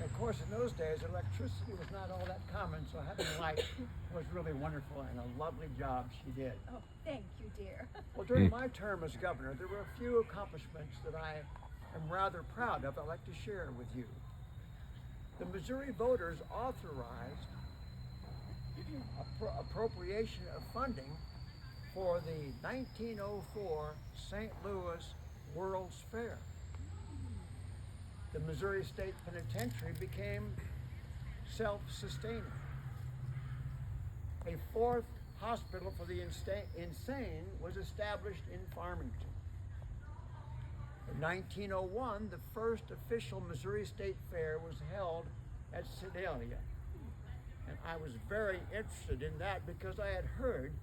Of course, in those days, electricity was not all that common, so having light was really wonderful and a lovely job she did. Oh, thank you, dear. Well, during my term as governor, there were a few accomplishments that I am rather proud of I'd like to share with you. The Missouri voters authorized appropriation of funding for the 1904 St. Louis World's Fair. The Missouri State Penitentiary became self-sustaining. A fourth hospital for the insane was established in Farmington. In 1901, the first official Missouri State Fair was held at Sedalia. And I was very interested in that because I had heard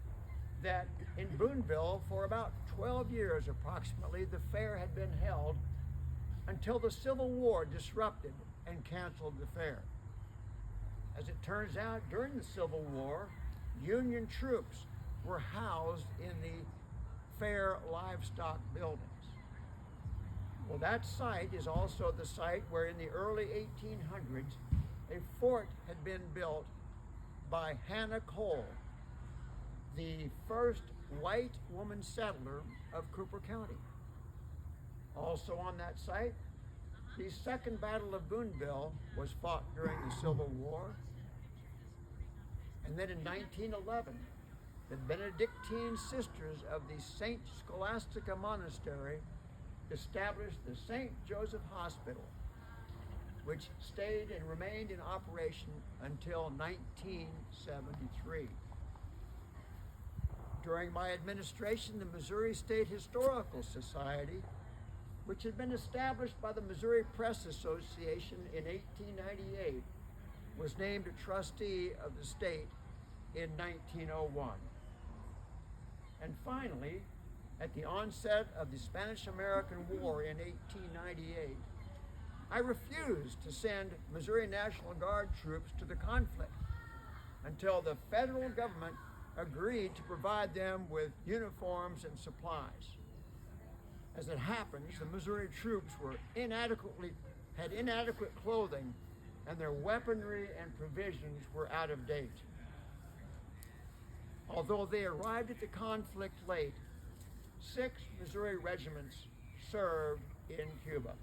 that in Boonville for about 12 years approximately, the fair had been held until the Civil War disrupted and canceled the fair. As it turns out, during the Civil War, Union troops were housed in the fair livestock buildings. Well, that site is also the site where in the early 1800s, a fort had been built by Hannah Cole, the first white woman settler of Cooper County. Also on that site, the Second Battle of Boonville was fought during the Civil War. And then in 1911, the Benedictine Sisters of the St. Scholastica Monastery established the St. Joseph Hospital, which stayed and remained in operation until 1973. During my administration, the Missouri State Historical Society, which had been established by the Missouri Press Association in 1898, was named a trustee of the state in 1901. And finally, at the onset of the Spanish-American War in 1898, I refused to send Missouri National Guard troops to the conflict until the federal government agreed to provide them with uniforms and supplies. As it happens, the Missouri troops had inadequate clothing, and their weaponry and provisions were out of date. Although they arrived at the conflict late, 6 Missouri regiments served in Cuba.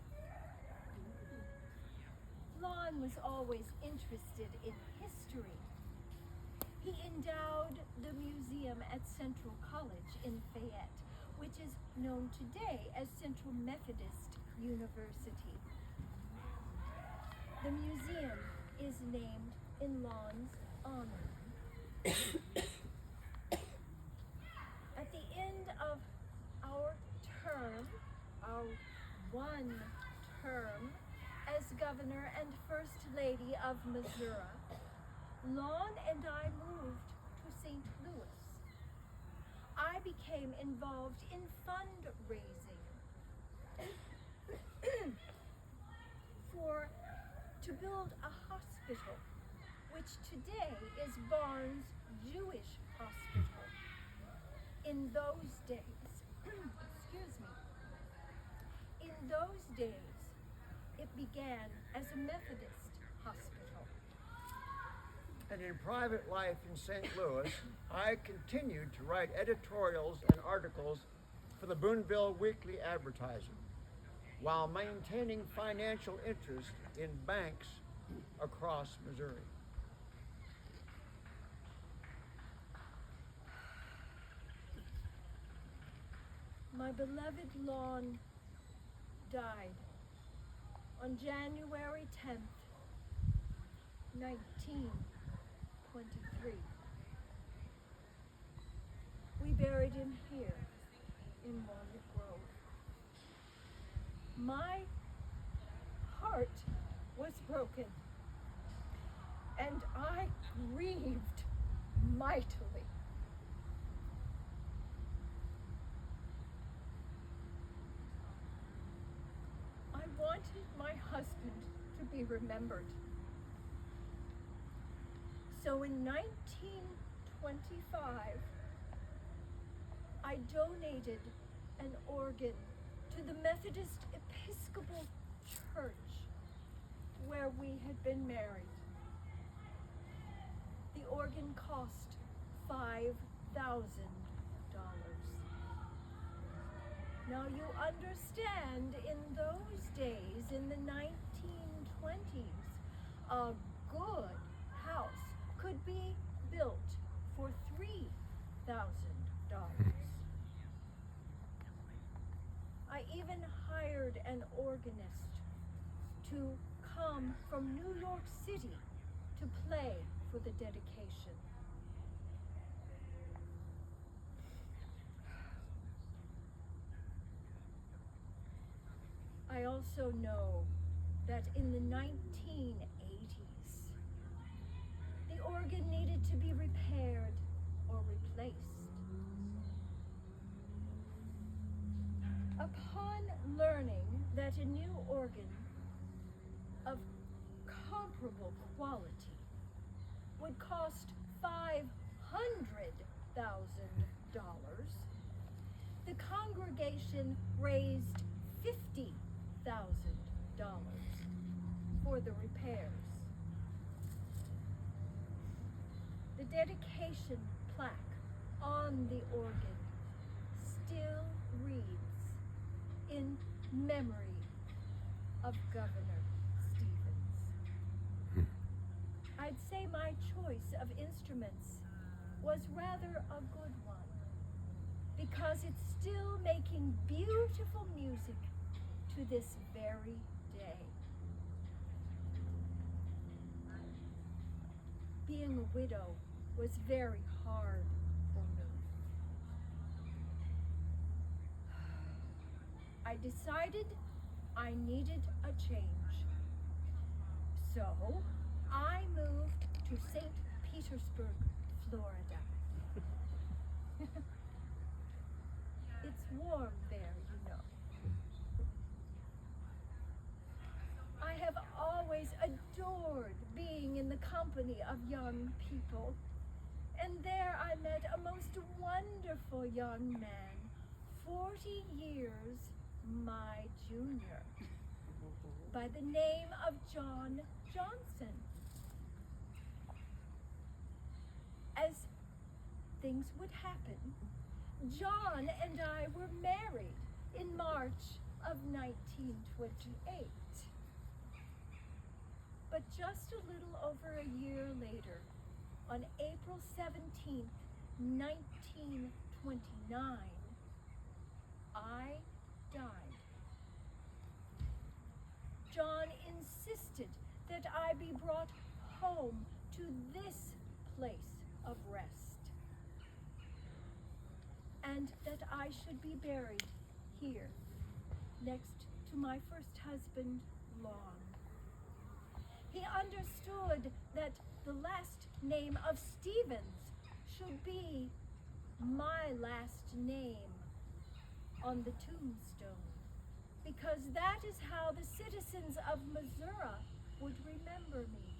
Lon was always interested in history. He endowed the museum at Central College in Fayette, which is known today as Central Methodist University. The museum is named in Lon's honor. At the end of our one term as governor and first lady of Missouri, Lon and I moved to St. Louis. I became involved in fundraising to build a hospital, which today is Barnes Jewish Hospital. In those days, in those days, it began as a Methodist hospital. And in private life in St. Louis, I continued to write editorials and articles for the Boonville Weekly Advertiser, while maintaining financial interest in banks across Missouri. My beloved Lon died on January 10th, 1923. We buried him here in Walnut Grove. My heart was broken, and I grieved mightily. I wanted my husband to be remembered. So in 1925, I donated an organ to the Methodist Episcopal Church where we had been married. The organ cost $5,000. Now you understand, in those days, in the 1920s, a good house could be built for $3,000. I even hired an organist to come from New York City to play for the dedication. I also know that in the 1980s, the organ needed to be repaired or replaced. Upon learning that a new organ of comparable quality would cost $500,000, the congregation raised $50,000 for the repairs. The dedication plaque on the organ still reads, "In memory of Governor Stevens." I'd say my choice of instruments was rather a good one, because it's still making beautiful music to this very day. Being a widow was very hard for me. I decided I needed a change. So I moved to St. Petersburg, Florida. It's warm there, you know. I have always adored being in the company of young people. And there I met a most wonderful young man, 40 years my junior, by the name of John Johnson. As things would happen, John and I were married in March of 1928. But just a little over a year later, on April 17th, 1929, I died. John insisted that I be brought home to this place of rest, and that I should be buried here, next to my first husband, Lon. He understood that the last name of Stevens should be my last name on the tombstone, because that is how the citizens of Missouri would remember me.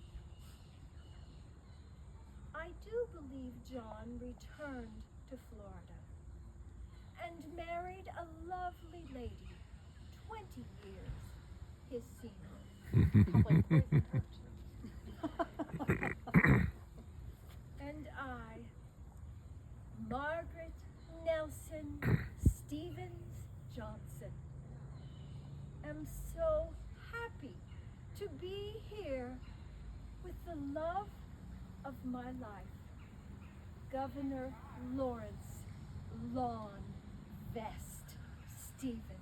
I do believe John returned to Florida and married a lovely lady, 20 years his senior. And I, Margaret Nelson Stevens Johnson, am so happy to be here with the love of my life, Governor Lawrence Lawn Vest Stevens.